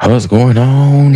What's going on?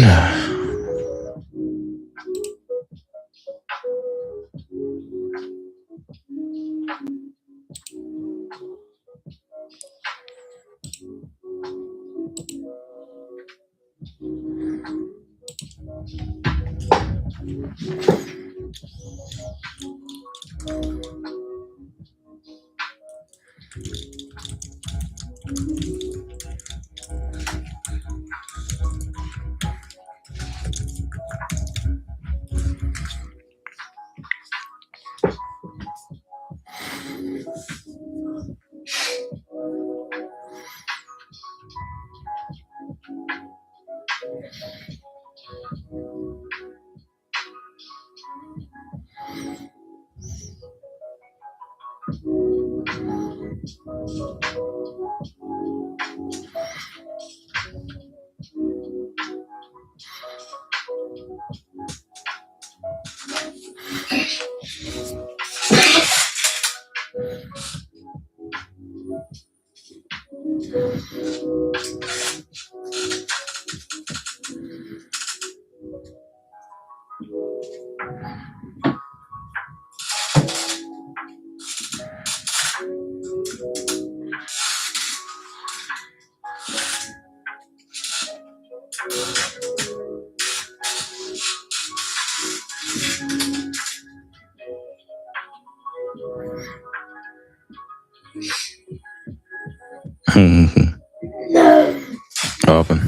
Open.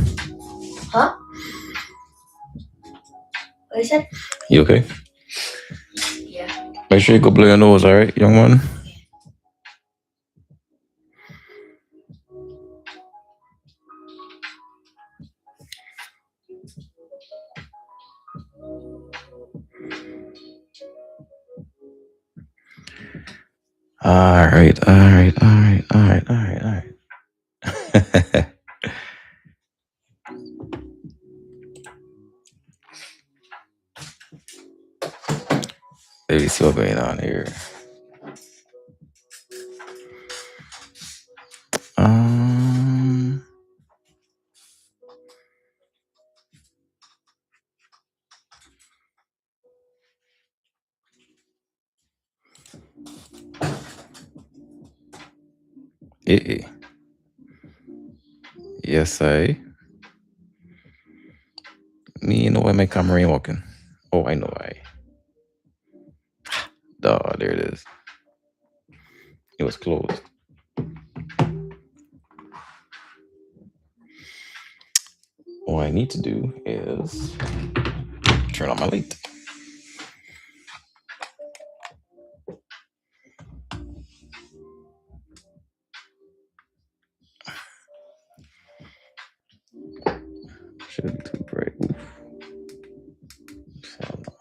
Huh? What is it? You okay? Yeah. Make sure you go blow your nose, all right, young man? All right. Let me see what's going on here. Um, eh. Yes, me know why my camera ain't working. Oh, I know why. Duh, there it is. It was closed. What I need to do is turn on my light. Shouldn't be too bright. Oof. Hell no.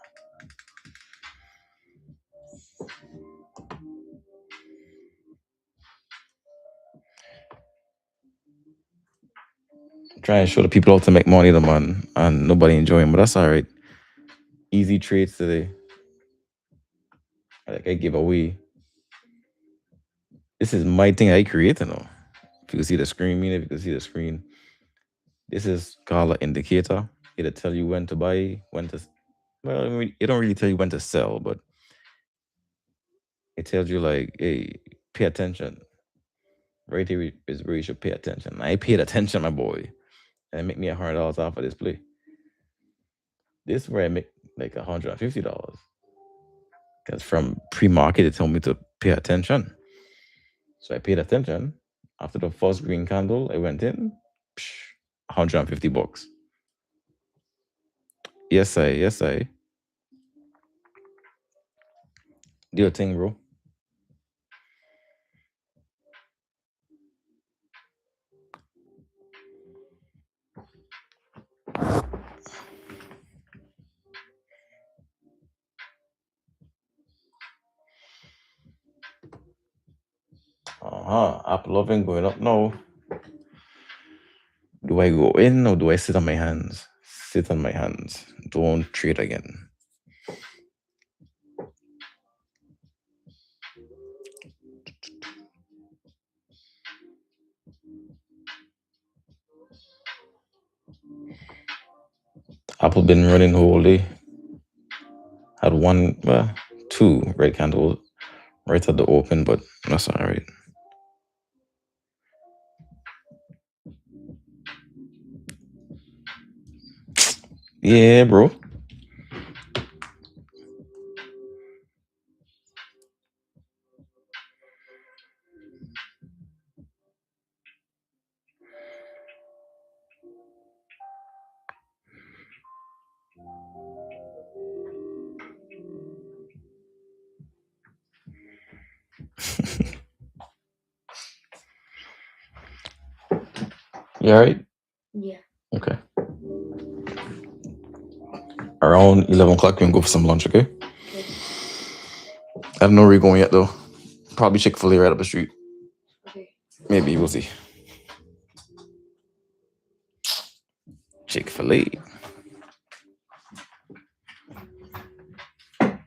Try and show the people how to make money, the man, and nobody enjoying, but that's all right. Easy trades today. Like I give away. This is my thing I created now. If you can see the screen, if you can see the screen, this is called an indicator. It'll tell you when to buy, when to. Well, I mean, it don't really tell you when to sell, but it tells you like, hey, pay attention. Right here is where you should pay attention. I paid attention, my boy, and it make me $100 off of this play. This is where I make like $150. Because from pre-market, it told me to pay attention. So I paid attention. After the first green candle, I went in, $150. Yes, I. Do your thing, bro. Apple loving going up now. Do I go in or do I sit on my hands? Sit on my hands. Don't trade again. Apple been running whole day. Had one, two red candles right at the open, but that's all right. Yeah, bro. You all right? Yeah. Okay. Around 11 o'clock, we can go for some lunch, okay? Okay. I don't know where you're going yet, though. Probably Chick-fil-A right up the street. Okay. Maybe, we'll see. Chick-fil-A. I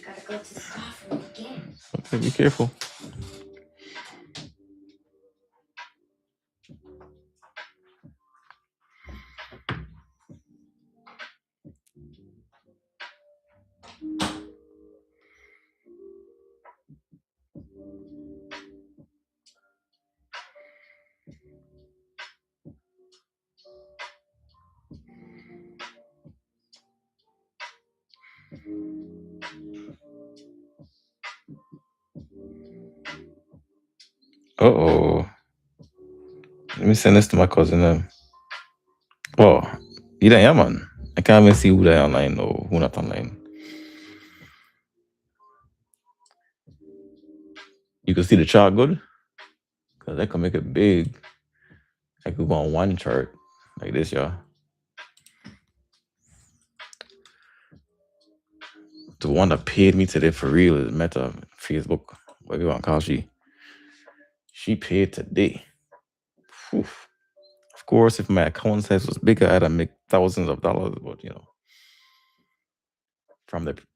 gotta go to the bathroom again. Okay, be careful. Uh-oh. Let me send this to my cousin. Oh, you there, yeah, man. I can't even see who they online or who not online. You can see the chart good? Because I can make it big. I could go on one chart like this, y'all. The one that paid me today for real is Meta, Facebook, whatever you want to call she. She paid today. Whew. Of course, if my account size was bigger, I'd make thousands of dollars. But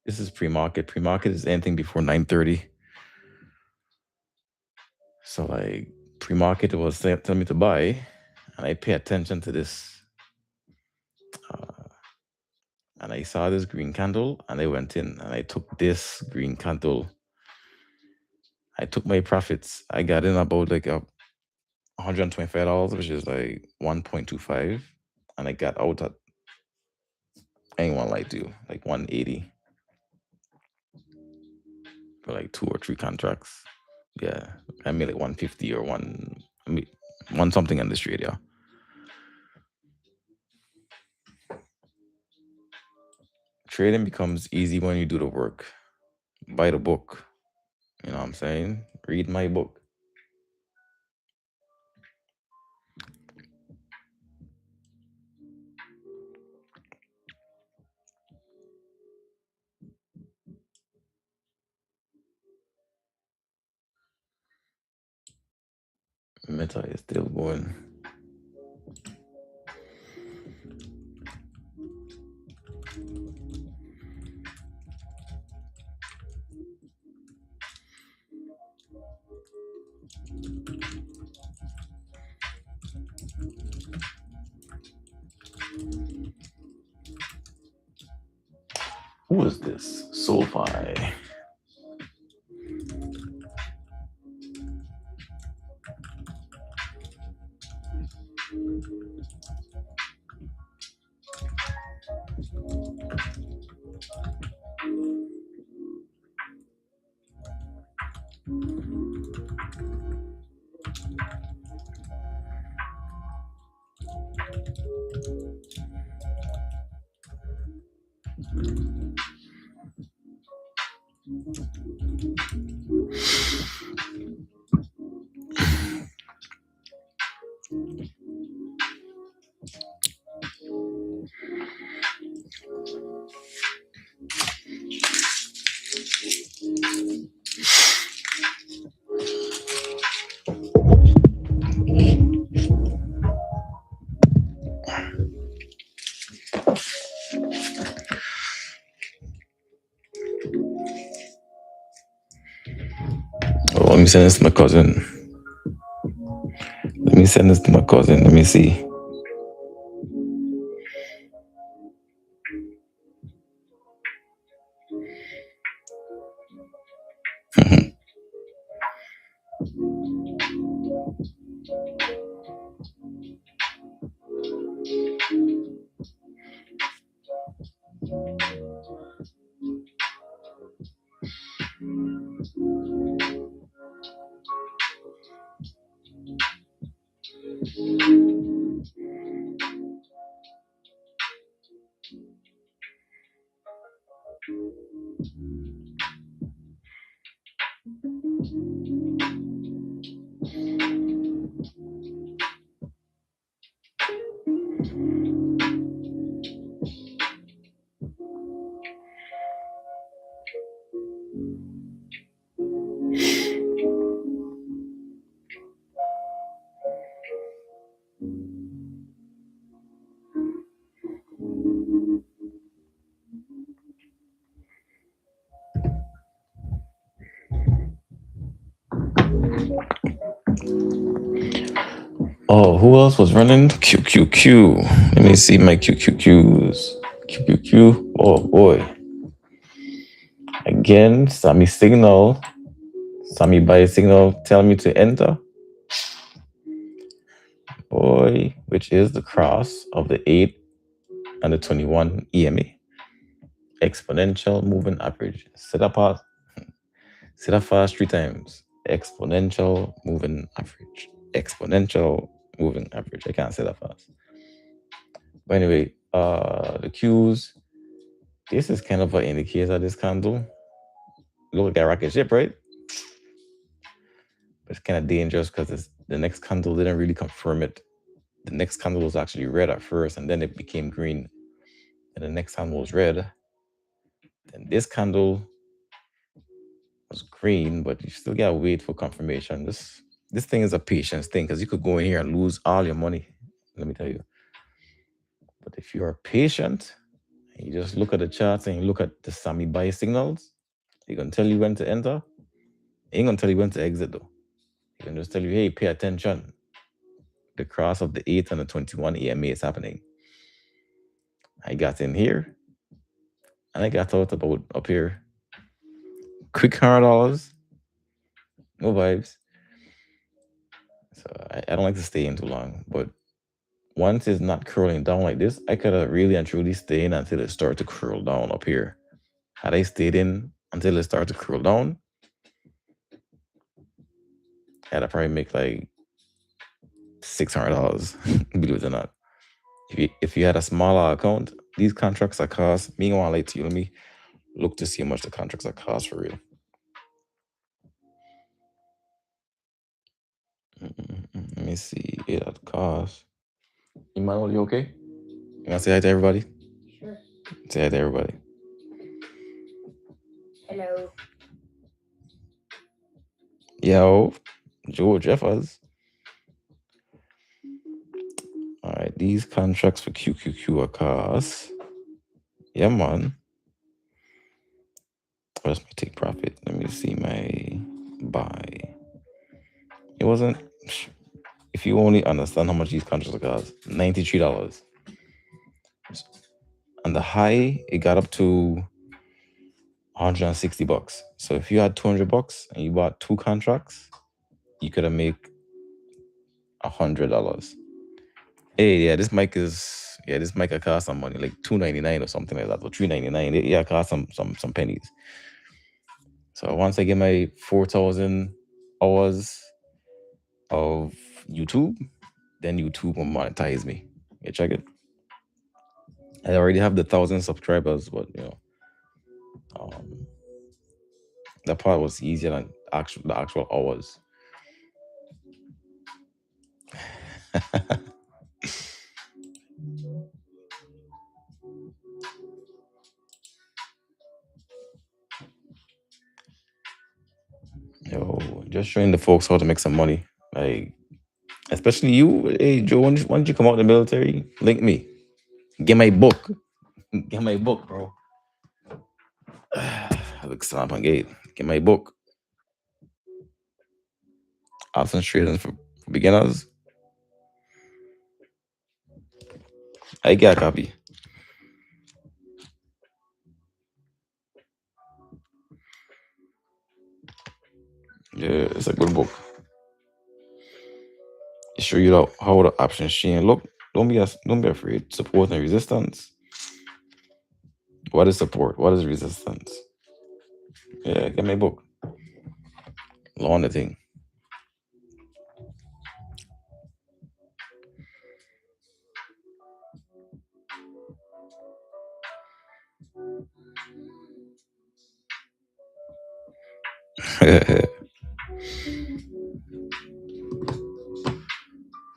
this is pre-market. Pre-market is anything before 9:30. So like pre-market was telling me to buy, and I pay attention to this. And I saw this green candle, and I went in, and I took this green candle. I took my profits. I got in about like $125, which is like 1.25, and I got out at, I ain't want to lie to you, like 180 for like 2 or 3 contracts. Yeah, I made like 150 or one something on this trade, yeah. Trading becomes easy when you do the work. Buy the book. You know what I'm saying? Read my book. Meta is still going. Who is this? Soulfi. Oh, let me send this to my cousin. send this to my cousin. Let me see. Oh, who else was running? QQQ. Let me see my QQQs. QQQ. Oh boy. Again, Sammy signal. Sammy by signal tell me to enter. Boy, which is the cross of the 8 and the 21 EMA. Exponential moving average. Set up fast 3 times. Exponential moving average. Exponential moving average. I can't say that fast. But anyway, the Qs. This is kind of an indicator. This candle. Look like a rocket ship, right? But it's kind of dangerous because the next candle didn't really confirm it. The next candle was actually red at first, and then it became green. And the next candle was red. Then this candle was green, but you still gotta wait for confirmation. This thing is a patience thing because you could go in here and lose all your money. Let me tell you. But if you are patient, and you just look at the charts and you look at the Sammy buy signals, he gonna tell you when to enter. He ain't gonna tell you when to exit though. He can just tell you, hey, pay attention. The cross of the 8 and the 21 EMA is happening. I got in here and I got out about up here. Quick $100. No vibes. So I don't like to stay in too long, but once it's not curling down like this, I could have really and truly stayed in until it started to curl down up here. Had I stayed in until it started to curl down, I'd probably make like $600, believe it or not. If you had a smaller account, these contracts are cost. Me, I want to lie to you. Let me look to see how much the contracts are cost for real. Let me see. It at cost. Emmanuel, you okay? You want to say hi to everybody? Sure. Say hi to everybody. Hello. Yo, Joe Jeffers. All right, these contracts for QQQ are cost. Yeah, man. Where's my take profit? Let me see my buy. It wasn't. If you only understand how much these contracts are cost, $93. And the high, it got up to $160. So if you had $200 and you bought 2 contracts, you could have made $100. Hey, yeah, this mic could cost some money, like $299 or something like that, or $399. Yeah, it cost some pennies. So once I get my 4,000 hours of YouTube, then YouTube will monetize me. You check it. I already have the 1,000 subscribers, but that part was easier than the actual hours. Yo, just showing the folks how to make some money. Like, especially you, hey Joe, once you come out of the military, link me. Get my book. Get my book, bro. Look, slam on gate. Get my book. Options trading for beginners. I got a copy. Yeah, it's a good book. It show you how the options change. Look, don't be afraid. Support and resistance. What is support? What is resistance? Yeah, get my book. Learn the thing.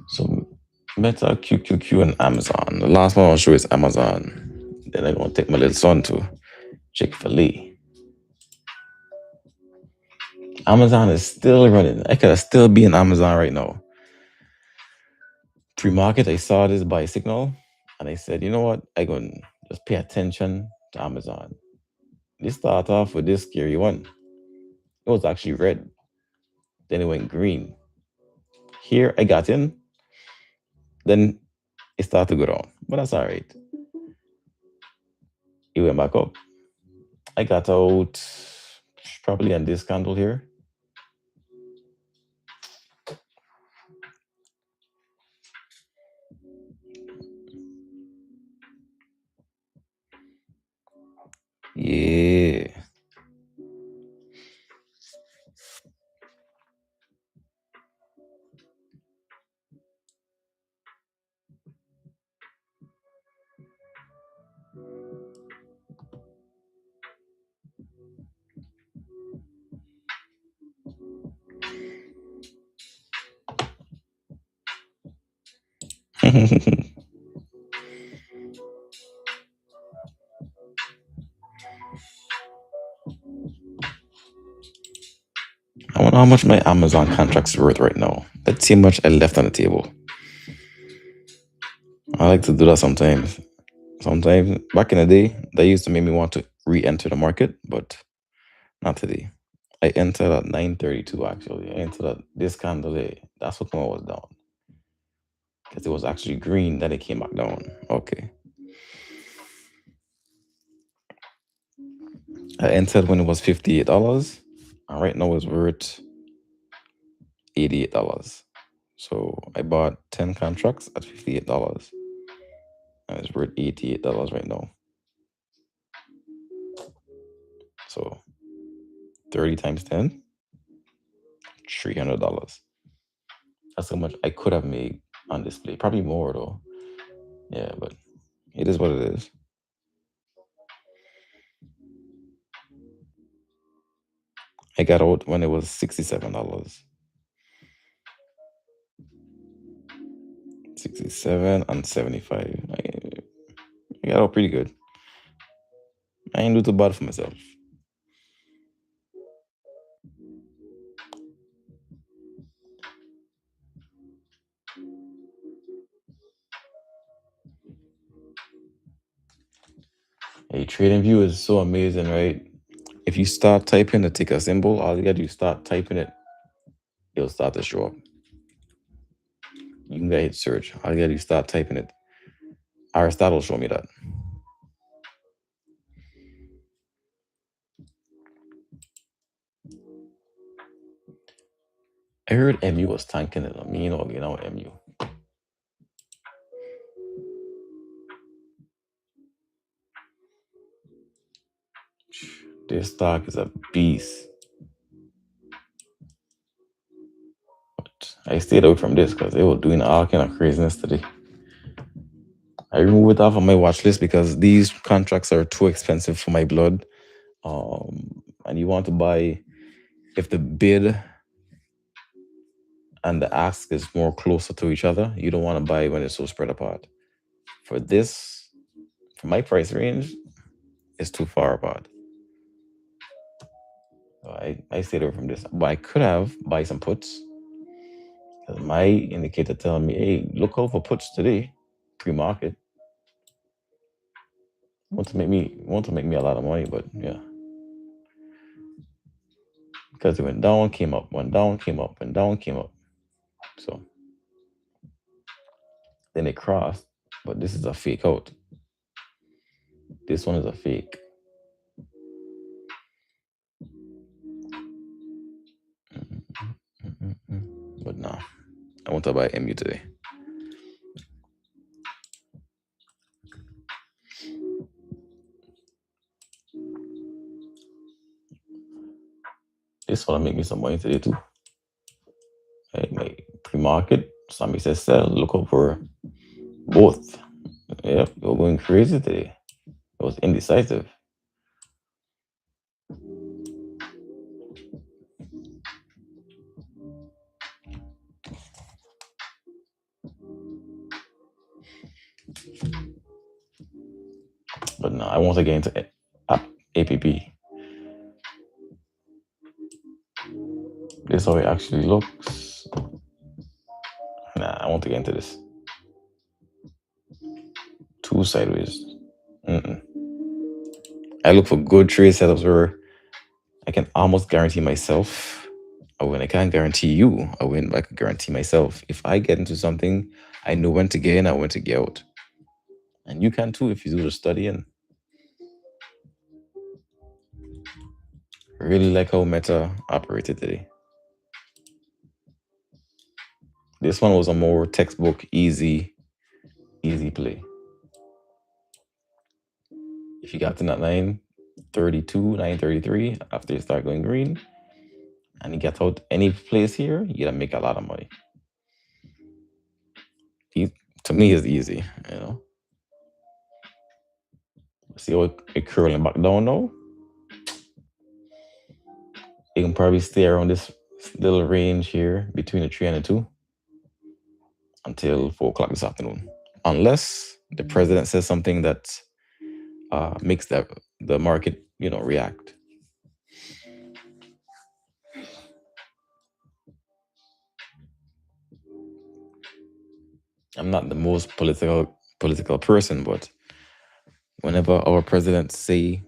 So Meta, QQQ, and Amazon. The last one I'll show is Amazon. Then I'm gonna take my little son to Chick-fil-A. Amazon is still running. I could still be in Amazon right now. Pre-market, I saw this buy signal, and I said, you know what? I gonna just pay attention to Amazon. This start off with this scary one. It was actually red. Then it went green. Here I got in. Then it started to go down. But that's all right. It went back up. I got out probably on this candle here. Yeah. I wonder how much my Amazon contract's worth right now. Let's see how much I left on the table. I like to do that sometimes. Sometimes back in the day, that used to make me want to re-enter the market, but not today. I entered at 9:32 actually. I entered at this candle there. That's what was down. Because it was actually green, then it came back down. Okay. I entered when it was $58, and right now it's worth $88. So I bought 10 contracts at $58, and it's worth $88 right now. So 30 times 10, $300. That's how much I could have made on display. Probably more though. Yeah, but it is what it is. I got out when it was $67. 67 and 75. I got out pretty good. I ain't do too bad for myself. Hey, trading view is so amazing, right? If you start typing the ticker symbol, all you gotta do is start typing it, it'll start to show up. You can go hit search. All you gotta do is start typing it. Aristotle show me that. I heard MU was tanking it. I mean, you know MU. This stock is a beast. But I stayed away from this because they were doing all kind of craziness today. I removed it off of my watch list because these contracts are too expensive for my blood. And you want to buy if the bid and the ask is more closer to each other. You don't want to buy when it's so spread apart. For this, for my price range, it's too far apart. So I stayed away from this. But I could have buy some puts. My indicator telling me, hey, look out for puts today, pre-market. Want to make me a lot of money, but yeah. Because it went down, came up, went down, came up, went down, came up. So then it crossed. But this is a fake out. This one is a fake. But no, I want to buy MU today. This one will make me some money today too. Hey, my pre-market, Sammy says sell. Look out for both. Yep, you're going crazy today. It was indecisive. But no, I want to get into APP. This is how it actually looks. Nah, I want to get into this. Two sideways. I look for good trade setups where I can almost guarantee myself a win. I can't guarantee you a win, but I can guarantee myself. If I get into something, I know when to get in, I when to get out. And you can too if you do the studying. Really like how Meta operated today. This one was a more textbook, easy play. If you got in at 932, 933, after you start going green, and you get out any place here, you're gonna make a lot of money. To me, it's easy, you know. See how it curling back down now? You can probably stay around this little range here between the 3 and the 2 until 4 o'clock this afternoon. Unless the president says something that makes the market, react. I'm not the most political person, but whenever our presidents say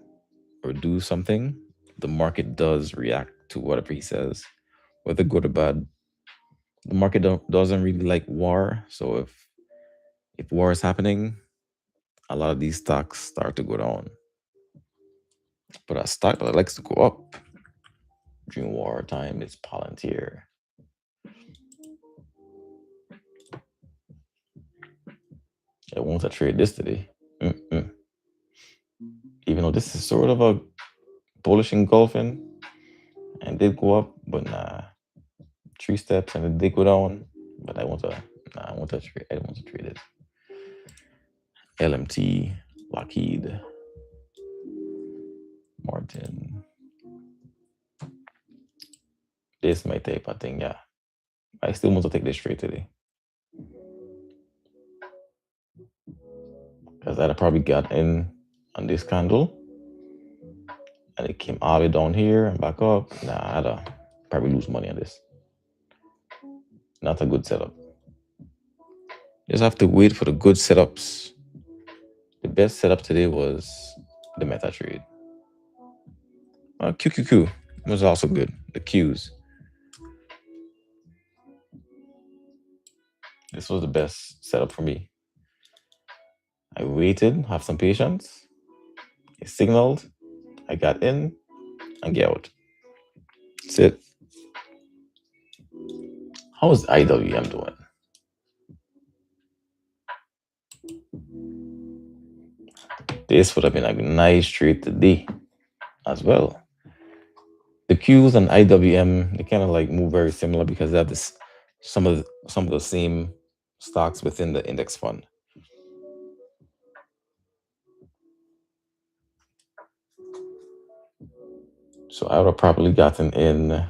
or do something, the market does react to whatever he says, whether good or bad. The market doesn't really like war, so if war is happening, a lot of these stocks start to go down. But a stock that likes to go up during war time is Palantir. I want to trade this today. Even though this is sort of a bullish engulfing and did go up, but nah, 3 steps and it did go down. But I want to trade. I want to trade it. LMT, Lockheed, Martin. This my type of thing, yeah. I still want to take this trade today. Because I'd probably got in on this candle and it came all the way down here and back up. Nah, I'd probably lose money on this. Not a good setup. Just have to wait for the good setups. The best setup today was the Meta trade. QQQ was also good. The Qs. This was the best setup for me. I waited, have some patience. It signaled. I got in and get out. That's it. How's IWM doing? This would have been a nice trade today as well. The Qs and IWM, they kind of like move very similar because they have some of the same stocks within the index fund. So I would have probably gotten in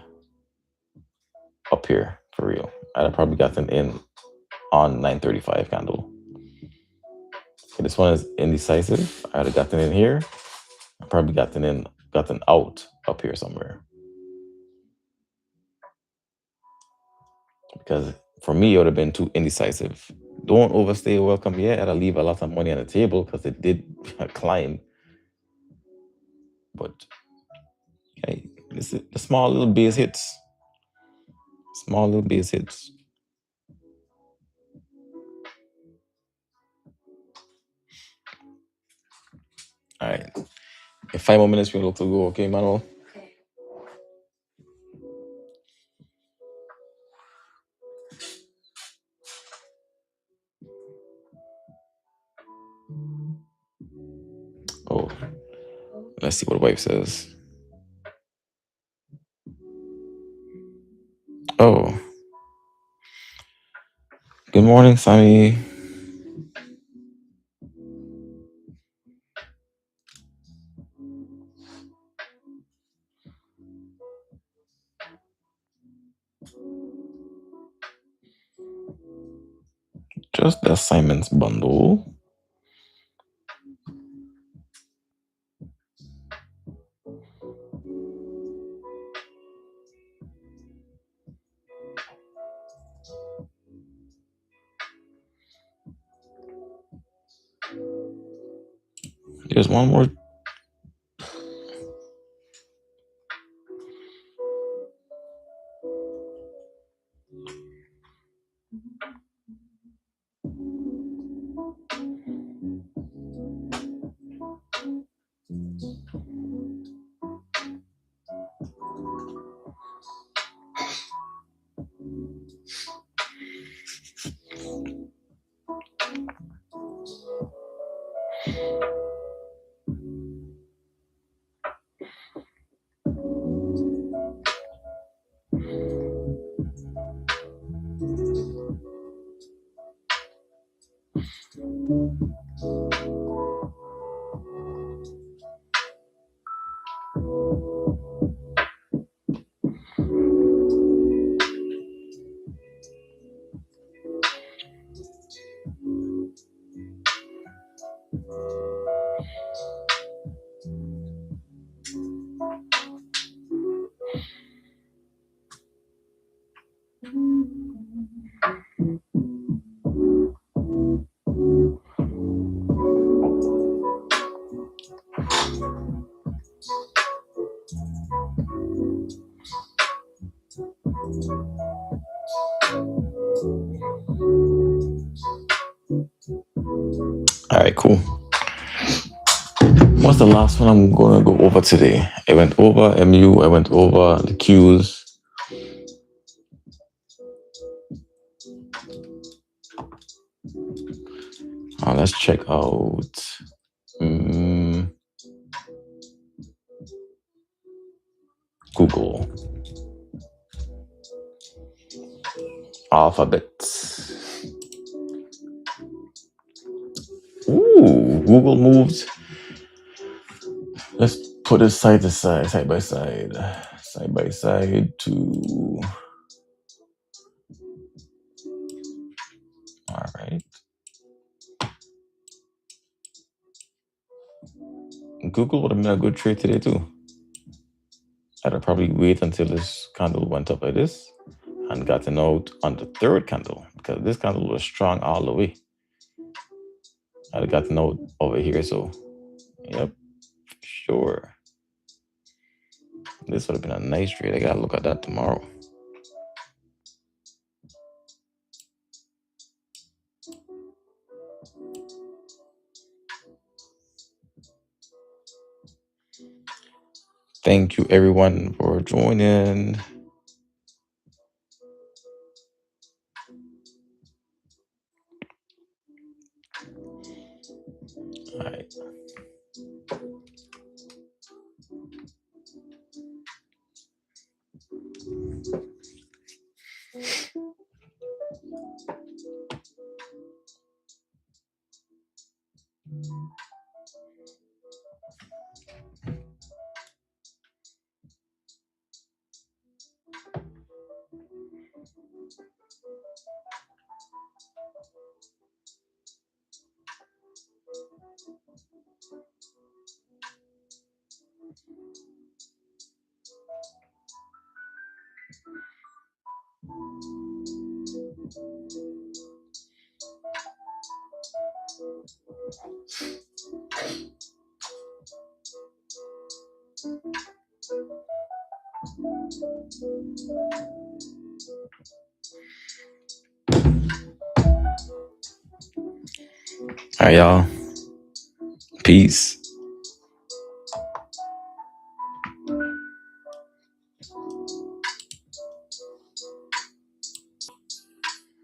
up here for real. I'd have probably gotten in on 935 candle. Okay, this one is indecisive. I'd have gotten in here. I probably gotten out up here somewhere. Because for me, it would have been too indecisive. Don't overstay welcome yet. I'd leave a lot of money on the table because it did climb. But hey, this is the small little base hits. Small little base hits. right. In 5 more minutes, we look to go. Okay, Manuel? Okay. Oh, let's see what the wife says. Oh, good morning, Sammy. Just the assignments bundle. There's one more. All right, cool. What's the last one I'm going to go over today? I went over MU, I went over the Qs. Let's check out Google. Alphabet. Ooh, Google moved. Let's put it side to side, side by side to. All right. Google would have been a good trade today too. I'd probably wait until this candle went up like this and gotten out on the third candle because this candle was strong all the way. I'd have gotten out over here, so yep, sure. This would have been a nice trade. I gotta look at that tomorrow. Thank you everyone for joining. All right. All right, y'all. Peace.